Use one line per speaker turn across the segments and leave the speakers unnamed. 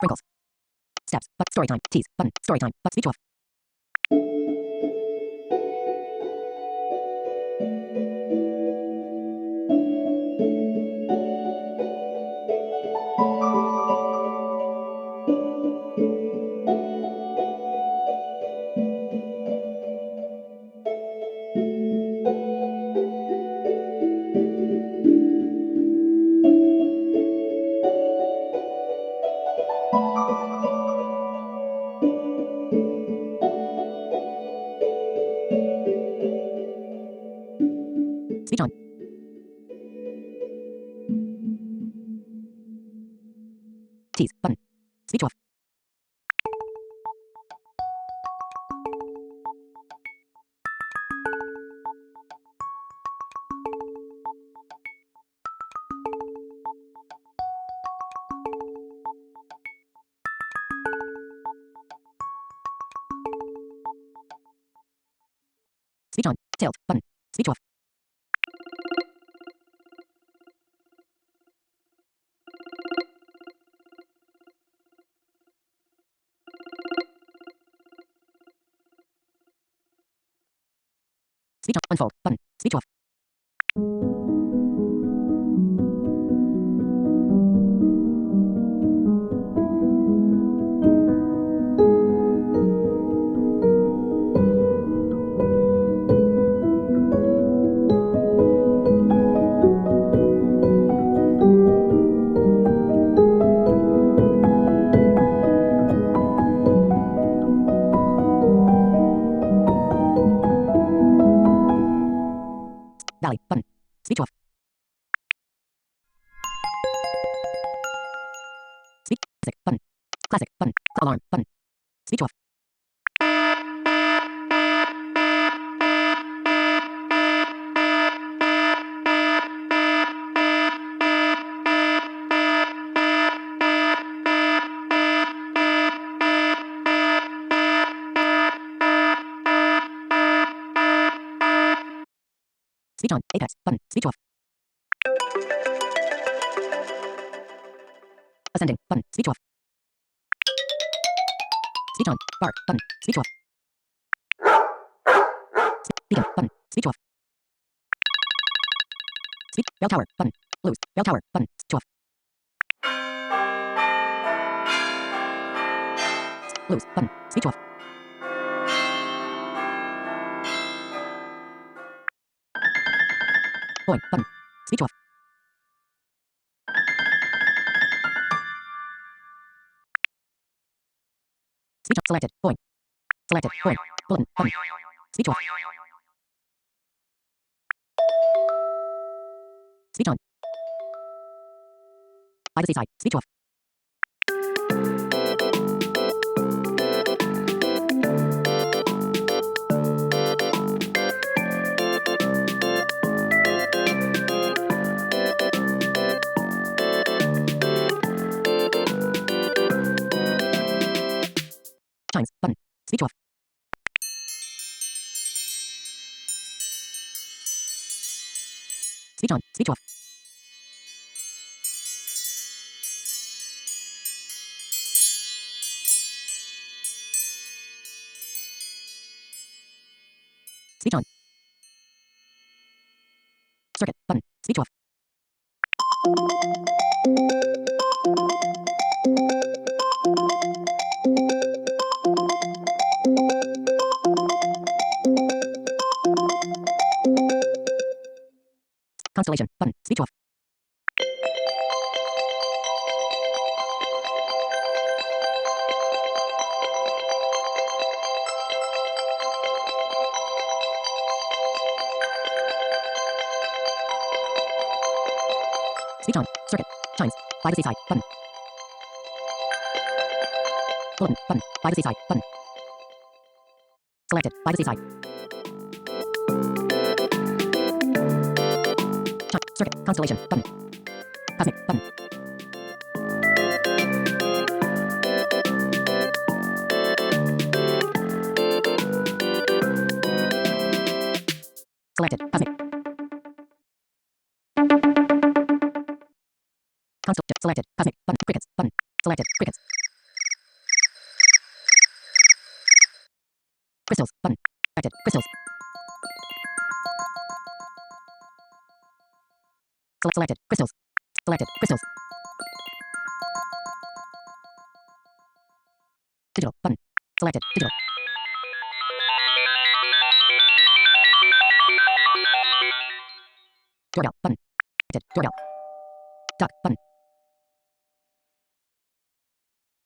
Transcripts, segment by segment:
Sprinkles. Steps. But story time. Tease. Button. Story time. But speech off. Speech on. Tease. Button. Speech off. Speech on. Tailed. Button. Speech off. Speech on. Unfold. Button. Speech off. Valley. Button. Speech off. Speech. Classic. Button. Classic. Button. Alarm. Button. Speech off. Speech on. Apex. Button. Speech off. Ascending. Button. Speech off. Speech on. Bar. Button. Speech off. Beacon. Button. Speech off. Speech. Bell tower. Button. Blues. Bell tower. Button. Speech off. Blues. Button. Speech off. Point. Button. Speech off. Speech off. Selected. Point. Selected. Point. Bulletin. Button. Speech off. Speech on. By the seaside. Speech off. Chimes. Button. Speech off. Speech on. Speech off. Speech on. Circuit. Button. Speech off. Constellation. Button. Speech off. Speech on. Circuit. Chimes. By the seaside. Button. Bulletin. Button. By the seaside. Button. Selected. By the seaside. Circuit. Constellation. Button. Cosmic. Button. Selected. Cosmic. Console. Selected. Cosmic. Button. Crickets. Button. Selected. Crickets. Crystals. Button. Selected. Crystals. Selected. Crystals. Selected. Crystals. Digital. Button. Selected. Digital. Doorbell. Button. Selected. Doorbell. Duck. Button.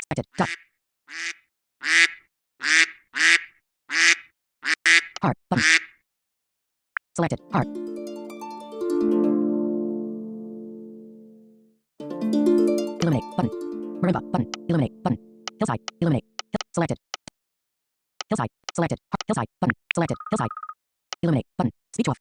Selected. Duck. Heart. Button. Selected. Heart. Illuminate. Button. Marimba. Button. Illuminate. Button. Hillside. Illuminate. Selected. Hillside. Selected. Hillside. Button. Selected. Hillside. Illuminate. Button. Speech off.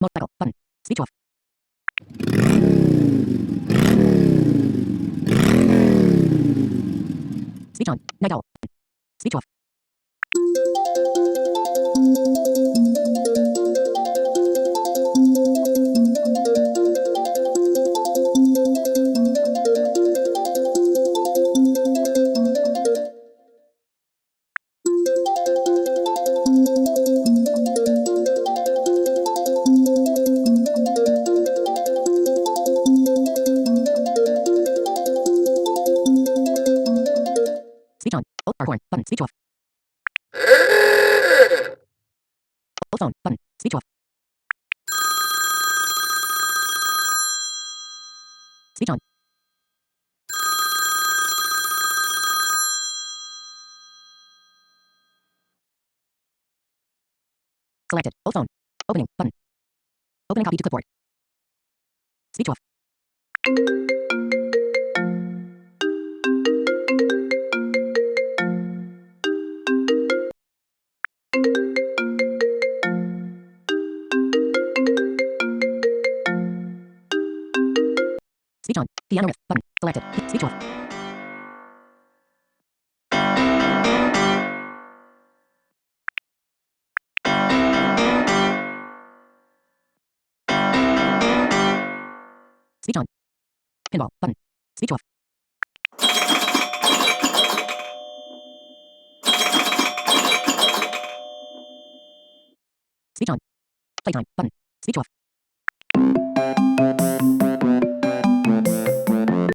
Motorcycle. Button. Speech off. Speech on. Night owl. Speech off. Speech on. Old bar horn. Button. Speech off. Old phone. Button. Speech off. Speech on. Selected. Old phone. Opening. Button. Opening copy to clipboard. Speech off. Speech on. Piano riff. Button. Selected. Speech off. Speech on. Pinball. Button. Speech off. Speech on. Playtime. Button. Speech off.